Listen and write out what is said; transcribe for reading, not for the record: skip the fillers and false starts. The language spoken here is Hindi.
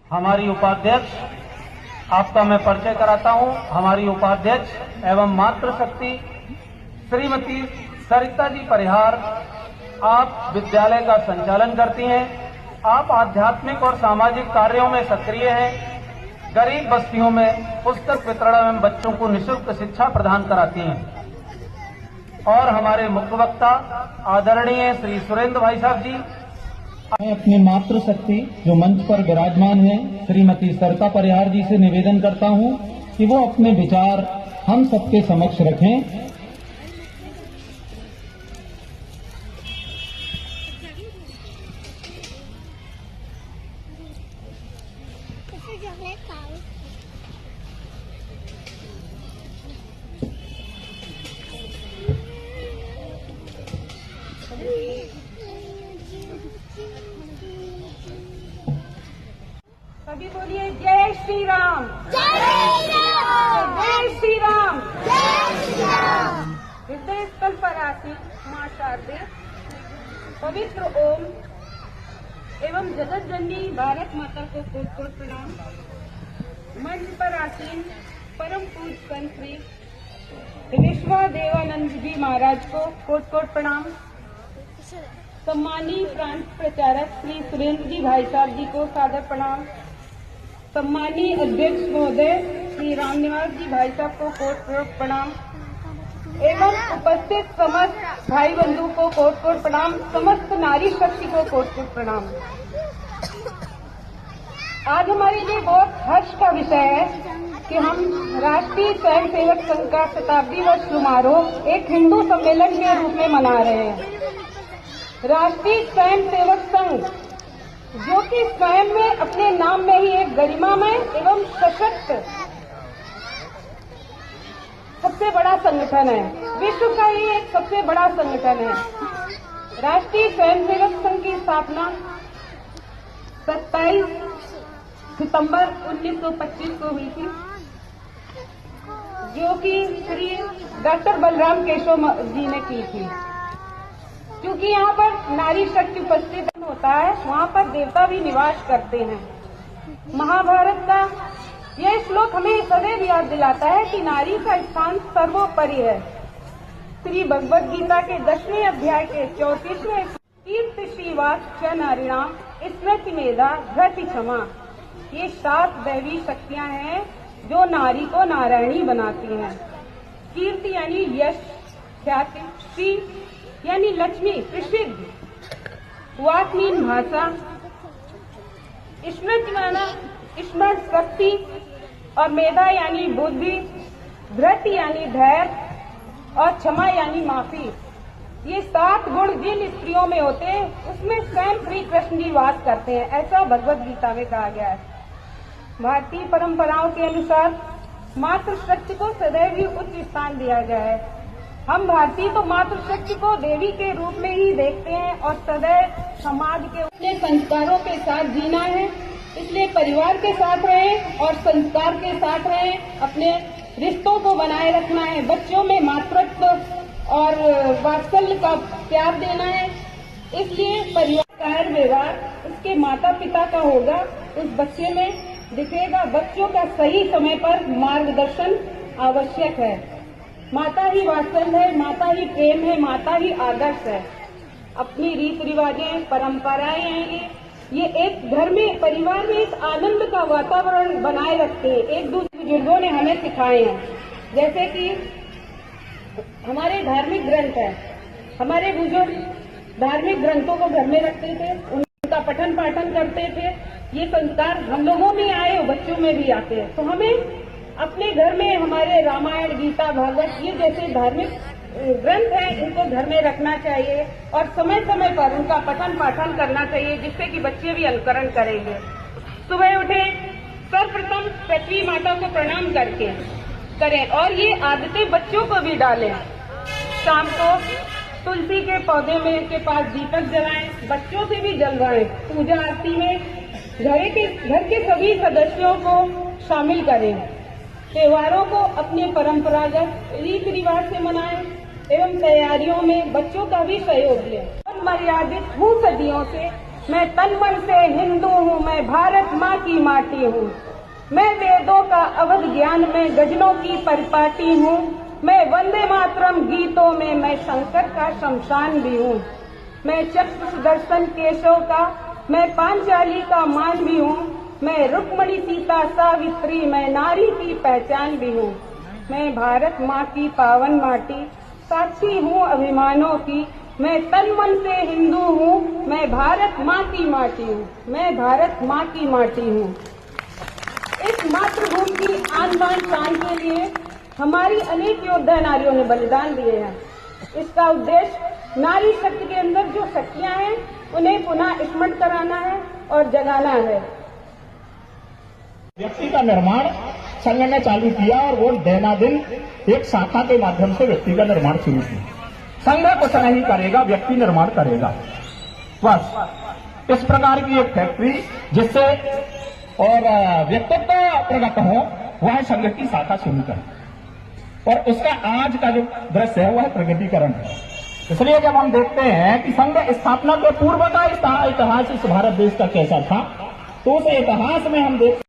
हमारी उपाध्यक्ष, आपका मैं परिचय कराता हूं। हमारी उपाध्यक्ष एवं मातृशक्ति श्रीमती सरिता जी परिहार, आप विद्यालय का संचालन करती हैं। आप आध्यात्मिक और सामाजिक कार्यों में सक्रिय हैं। गरीब बस्तियों में पुस्तक वितरण एवं बच्चों को निःशुल्क शिक्षा प्रदान कराती हैं। और हमारे मुख्य वक्ता आदरणीय श्री सुरेंद्र भाई साहब जी, मैं अपने मातृशक्ति जो मंच पर विराजमान है श्रीमती सरिता परिहार जी से निवेदन करता हूं कि वो अपने विचार हम सबके समक्ष रखें। सभी बोलिए जय श्री राम, जय श्री राम, जय श्री राम, जय श्री राम। हृदय स्थल पर आसीन मां शारदे पवित्र ओम एवं जगत जननी भारत माता को कोट कोट प्रणाम। मंच पर आसीन परम पूज्य संत श्री विश्वा देवानंद जी महाराज को कोट कोट प्रणाम। सम्मानीय प्रांत प्रचारक श्री सुरेंद्र जी भाई साहब जी को सादर प्रणाम। सम्मानीय अध्यक्ष महोदय श्री रामनिवास जी भाई साहब को कोट कोट प्रणाम एवं उपस्थित समस्त भाई बंधु को कोट कोट प्रणाम। समस्त नारी शक्ति को कोट कोट प्रणाम। आज हमारे लिए बहुत हर्ष का विषय है कि हम राष्ट्रीय स्वयं सेवक संघ का शताब्दी वर्ष समारोह एक हिंदू सम्मेलन के रूप में मना रहे हैं। राष्ट्रीय स्वयं सेवक संघ, जो कि स्वयं में अपने नाम में ही एक गरिमामय एवं सशक्त सबसे बड़ा संगठन है, विश्व का ही एक सबसे बड़ा संगठन है। राष्ट्रीय स्वयं सेवक संघ की स्थापना 27 सितंबर 1925 को हुई थी, जो कि श्री डॉक्टर बलराम केशव जी ने की थी। क्योंकि यहाँ पर नारी शक्ति उपस्थित होता है, वहाँ पर देवता भी निवास करते हैं। महाभारत का यह श्लोक हमें सदैव याद दिलाता है कि नारी का स्थान सर्वोपरि है। श्री भगवद गीता के 10वें अध्याय के 34वें कीर्ति श्रीवास च नारीणाम स्मृति मेधा धृति क्षमा, ये 7 दैवी शक्तियां हैं जो नारी को नारायणी बनाती हैं। कीर्ति यानी यश, ख्याति, श्री यानी लक्ष्मी प्रसिद्ध, वाक मीन भाषा, स्मृति माना स्मरण शक्ति, और मेधा यानी बुद्धि, धृति यानी धैर्य और क्षमा यानी माफी। ये 7 गुण जिन स्त्रियों में होते हैं उसमें स्वयं श्री कृष्ण जी वास करते हैं, ऐसा भगवद गीता में कहा गया है। भारतीय परंपराओं के अनुसार मातृशक्ति को सदैव ही उच्च स्थान दिया गया है। हम भारतीय तो मातृशक्ति को देवी के रूप में ही देखते हैं और सदैव समाज के अपने संस्कारों के साथ जीना है। इसलिए परिवार के साथ रहें और संस्कार के साथ रहें, अपने रिश्तों को बनाए रखना है। बच्चों में मातृत्व और वात्सल्य का प्यार देना है। इसलिए परिवार का व्यवहार उसके माता पिता का होगा, उस बच्चे में दिखेगा। बच्चों का सही समय पर मार्गदर्शन आवश्यक है। माता ही वात्सल्य है, माता ही प्रेम है, माता ही आदर्श है। अपनी रीत रिवाजें, परंपराएं हैं, ये एक घर में, परिवार में एक आनंद का वातावरण बनाए रखते हैं। एक दूसरे बुजुर्गों ने हमें सिखाए हैं, जैसे कि हमारे धार्मिक ग्रंथ है, हमारे बुजुर्ग धार्मिक ग्रंथों को घर में रखते थे, उनका पठन पाठन करते थे। ये संस्कार हम लोगों में आए और बच्चों में भी आते हैं। तो हमें अपने घर में हमारे रामायण, गीता, भागवत, ये जैसे धार्मिक ग्रंथ हैं, इनको घर में रखना चाहिए और समय समय पर उनका पठन पाठन करना चाहिए, जिससे कि बच्चे भी अनुकरण करेंगे। सुबह उठे, सर्वप्रथम पृथ्वी माता को प्रणाम करके करें और ये आदतें बच्चों को भी डालें। शाम को तुलसी के पौधे में के पास दीपक जलाएं, बच्चों से भी जलवाएं। पूजा आरती में घर के सभी सदस्यों को शामिल करें। त्योहारों को अपने परंपरागत रीति रिवाज से मनाएं एवं तैयारियों में बच्चों का भी सहयोग लें और मर्यादित सदियों से मैं तन मन से हिंदू हूँ, मैं भारत माँ की माटी हूँ। मैं वेदों का अवध ज्ञान में गजलों की परिपाटी हूँ। मैं वंदे मातरम गीतों में मैं शंकर का शमशान भी हूँ। मैं चक्र सुदर्शन केशव का, मैं पांचाली का मान भी हूँ। मैं रुक्मणी सीता सावित्री, मैं नारी की पहचान भी हूँ। मैं भारत माँ की पावन माटी, साक्षी हूँ अभिमानों की। मैं तन मन से हिंदू हूँ, मैं भारत माँ की माटी हूँ। मैं भारत माँ की माटी हूँ। इस मातृभूमि की आन बान शान के लिए हमारी अनेक योद्धा नारियों ने बलिदान दिए हैं। इसका उद्देश्य नारी शक्ति के अंदर जो शक्तियां हैं उन्हें पुनः स्मरण कराना है और जगाना है। व्यक्ति का निर्माण संघ ने चालू किया और वो दैनादिन एक शाखा के माध्यम से व्यक्ति का निर्माण शुरू किया। संघ कुछ नहीं करेगा, व्यक्ति निर्माण करेगा। बस इस प्रकार की एक फैक्ट्री जिससे और व्यक्तित्व प्रगत हो, वह संघ की शाखा शुरू करे। और उसका आज का जो दृश्य है वह प्रगतिकरण है। इसलिए जब हम देखते हैं कि संघ स्थापना के पूर्व का इतिहास इस भारत देश का कैसा था, तो उस इतिहास में हम देखते